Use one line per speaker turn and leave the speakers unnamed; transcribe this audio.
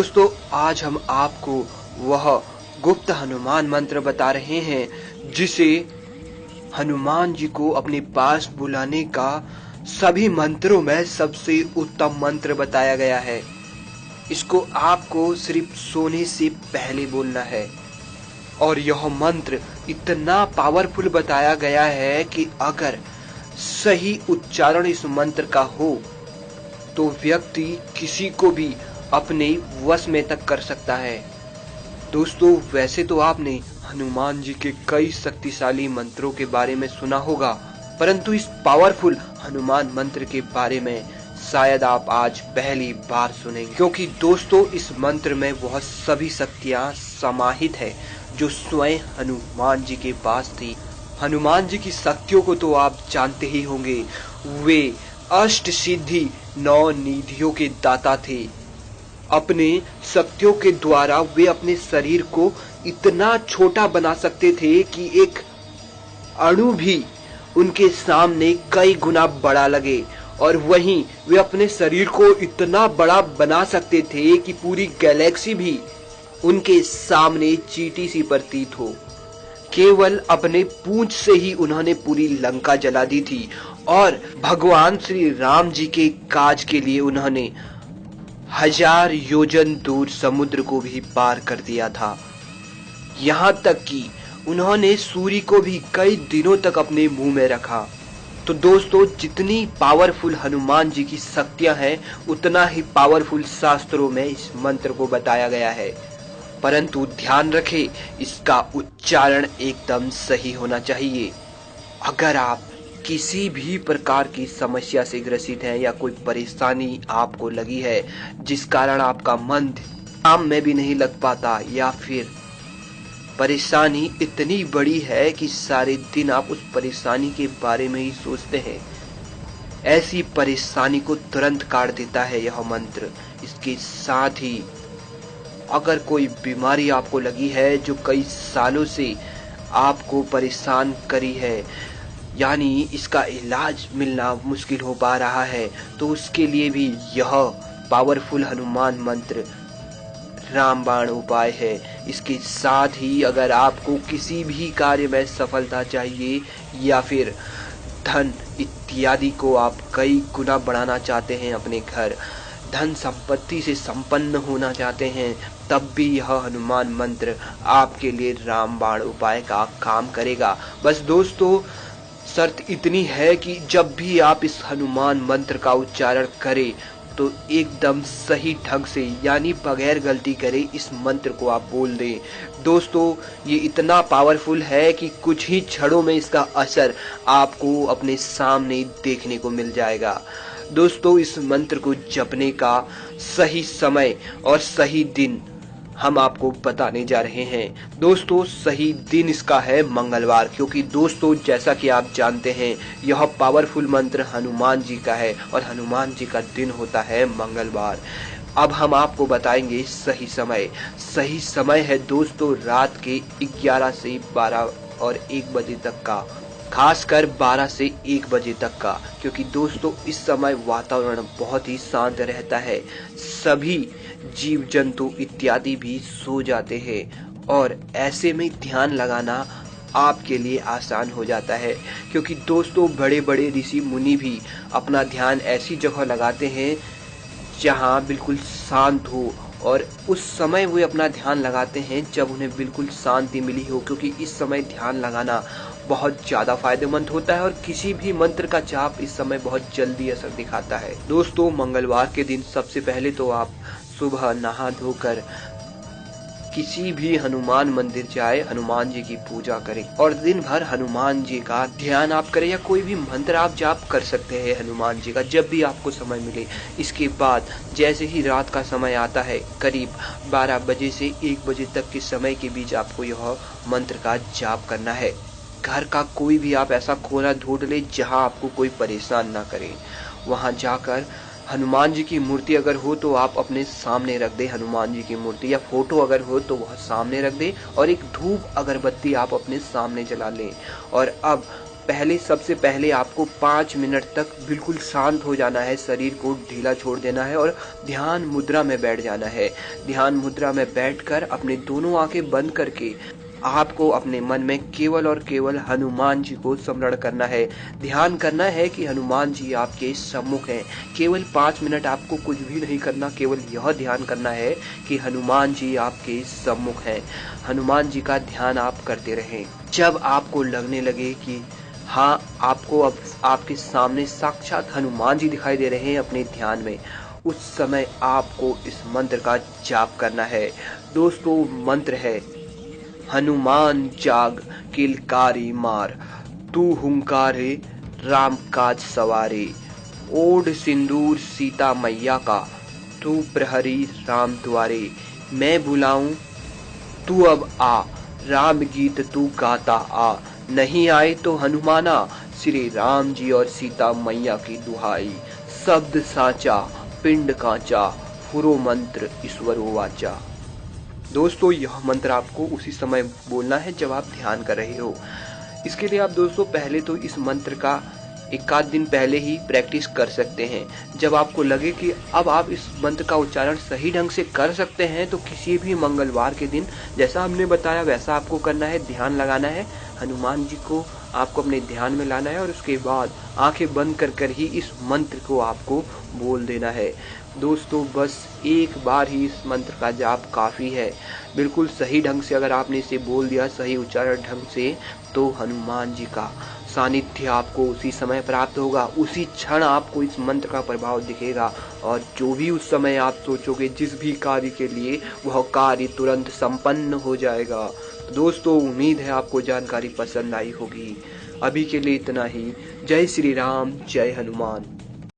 दोस्तों आज हम आपको वह गुप्त हनुमान मंत्र बता रहे हैं जिसे हनुमान जी को अपने पास बुलाने का सभी मंत्रों में सबसे उत्तम मंत्र बताया गया है। इसको आपको सिर्फ सोने से पहले बोलना है और यह मंत्र इतना पावरफुल बताया गया है कि अगर सही उच्चारण इस मंत्र का हो तो व्यक्ति किसी को भी अपने वश में तक कर सकता है। दोस्तों वैसे तो आपने हनुमान जी के कई शक्तिशाली मंत्रों के बारे में सुना होगा, परंतु इस पावरफुल हनुमान मंत्र के बारे में शायद आप आज पहली बार सुनेंगे, क्योंकि दोस्तों इस मंत्र में वह सभी शक्तियां समाहित है जो स्वयं हनुमान जी के पास थी। हनुमान जी की शक्तियों को तो आप जानते ही होंगे, वे अष्ट सिद्धि 9 निधियों के दाता थे। अपने शक्तियों के द्वारा वे अपने शरीर को इतना छोटा बना सकते थे कि एक अणु भी उनके सामने कई गुना बड़ा लगे, और वहीं वे अपने शरीर को इतना बड़ा बना सकते थे कि पूरी गैलेक्सी भी उनके सामने चींटी सी प्रतीत हो। केवल अपने पूंछ से ही उन्होंने पूरी लंका जला दी थी और भगवान श्री राम जी के काज के लिए उन्होंने 1000 योजन दूर समुद्र को भी पार कर दिया था। यहाँ तक कि उन्होंने सूर्य को भी कई दिनों तक अपने मुंह में रखा। तो दोस्तों जितनी पावरफुल हनुमान जी की शक्तियां हैं उतना ही पावरफुल शास्त्रों में इस मंत्र को बताया गया है, परंतु ध्यान रखें इसका उच्चारण एकदम सही होना चाहिए। अगर आप किसी भी प्रकार की समस्या से ग्रसित हैं या कोई परेशानी आपको लगी है जिस कारण आपका मन काम में भी नहीं लग पाता, या फिर परेशानी इतनी बड़ी है कि सारे दिन आप उस परेशानी के बारे में ही सोचते हैं, ऐसी परेशानी को तुरंत काट देता है यह मंत्र। इसके साथ ही अगर कोई बीमारी आपको लगी है जो कई सालों से आपको परेशान करी है, यानी इसका इलाज मिलना मुश्किल हो पा रहा है, तो उसके लिए भी यह पावरफुल हनुमान मंत्र रामबाण उपाय है। इसके साथ ही अगर आपको किसी भी कार्य में सफलता चाहिए या फिर धन इत्यादि को आप कई गुना बढ़ाना चाहते हैं, अपने घर धन संपत्ति से संपन्न होना चाहते हैं, तब भी यह हनुमान मंत्र आपके लिए रामबाण उपाय का काम करेगा। बस दोस्तों शर्त इतनी है कि जब भी आप इस हनुमान मंत्र का उच्चारण करें तो एकदम सही ढंग से यानी बगैर गलती करे इस मंत्र को आप बोल दें। दोस्तों ये इतना पावरफुल है कि कुछ ही क्षणों में इसका असर आपको अपने सामने देखने को मिल जाएगा। दोस्तों इस मंत्र को जपने का सही समय और सही दिन हम आपको बताने जा रहे हैं। दोस्तों सही दिन इसका है मंगलवार, क्योंकि दोस्तों जैसा कि आप जानते हैं यह पावरफुल मंत्र हनुमान जी का है और हनुमान जी का दिन होता है मंगलवार। अब हम आपको बताएंगे सही समय। सही समय है दोस्तों रात के 11 से 12 और 1 बजे तक का, खासकर 12 से 1 बजे तक का, क्योंकि दोस्तों इस समय वातावरण बहुत ही शांत रहता है, सभी जीव जंतु इत्यादि भी सो जाते हैं और ऐसे में ध्यान लगाना आपके लिए आसान हो जाता है, क्योंकि दोस्तों बड़े बड़े ऋषि मुनि भी अपना ध्यान ऐसी जगह लगाते हैं जहां बिल्कुल शांत हो, और उस समय वे अपना ध्यान लगाते हैं जब उन्हें बिल्कुल शांति मिली हो, क्योंकि इस समय ध्यान लगाना बहुत ज्यादा फायदेमंद होता है और किसी भी मंत्र का जाप इस समय बहुत जल्दी असर दिखाता है। दोस्तों मंगलवार के दिन सबसे पहले तो आप सुबह नहा धोकर किसी भी हनुमान मंदिर जाए, हनुमान जी की पूजा करें और दिन भर हनुमान जी का ध्यान आप करें, या कोई भी मंत्र आप जाप कर सकते हैं हनुमान जी का जब भी आपको समय मिले। इसके बाद जैसे ही रात का समय आता है, करीब 12 बजे से 1 बजे तक के समय के बीच आपको यह मंत्र का जाप करना है। घर का कोई भी आप ऐसा कोना ढूंढ ले जहां आपको कोई परेशान ना करे, वहां जाकर हनुमान जी की मूर्ति अगर हो तो आप अपने सामने रख दे हनुमान जी की मूर्ति, या फोटो अगर हो तो वह सामने रख दे, और एक धूप अगरबत्ती आप अपने सामने जला लें। और अब सबसे पहले आपको 5 मिनट तक बिल्कुल शांत हो जाना है, शरीर को ढीला छोड़ देना है और ध्यान मुद्रा में बैठ जाना है। ध्यान मुद्रा में बैठकर अपने दोनों आंखें बंद करके आपको अपने मन में केवल और केवल हनुमान जी को स्मरण करना है। ध्यान करना है कि हनुमान जी आपके सम्मुख हैं। केवल 5 मिनट आपको कुछ भी नहीं करना, केवल यह ध्यान करना है कि हनुमान जी आपके सम्मुख हैं। हनुमान जी का ध्यान आप करते रहें। जब आपको लगने लगे कि हाँ, आपको अब आपके सामने साक्षात हनुमान जी दिखाई दे रहे हैं अपने ध्यान में, उस समय आपको इस मंत्र का जाप करना है। दोस्तों, मंत्र है हनुमान जाग किलकारी मार, तू हुंकारे राम काज सवारे, ओढ़ सिंदूर सीता मैया का, तू प्रहरी राम द्वारे, मैं बुलाऊं तू अब आ, राम गीत तू गाता आ, नहीं आए तो हनुमाना, श्री राम जी और सीता मैया की दुहाई, शब्द साचा पिंड कांचा, फुरो मंत्र ईश्वरो वाचा। दोस्तों, यह मंत्र आपको उसी समय बोलना है जब आप ध्यान कर रहे हो। इसके लिए आप दोस्तों पहले तो इस मंत्र का एक आध दिन पहले ही प्रैक्टिस कर सकते हैं। जब आपको लगे कि अब आप इस मंत्र का उच्चारण सही ढंग से कर सकते हैं तो किसी भी मंगलवार के दिन जैसा हमने बताया वैसा आपको करना है। ध्यान लगाना है, हनुमान जी को आपको अपने ध्यान में लाना है और उसके बाद आंखें बंद कर ही इस मंत्र को आपको बोल देना है। दोस्तों, बस एक बार ही इस मंत्र का जाप काफ़ी है। बिल्कुल सही ढंग से अगर आपने इसे बोल दिया, सही उच्चारण ढंग से, तो हनुमान जी का सानिध्य आपको उसी समय प्राप्त होगा। उसी क्षण आपको इस मंत्र का प्रभाव दिखेगा और जो भी उस समय आप सोचोगे जिस भी कार्य के लिए, वह कार्य तुरंत संपन्न हो जाएगा। दोस्तों, उम्मीद है आपको जानकारी पसंद आई होगी। अभी के लिए इतना ही। जय श्री राम, जय हनुमान।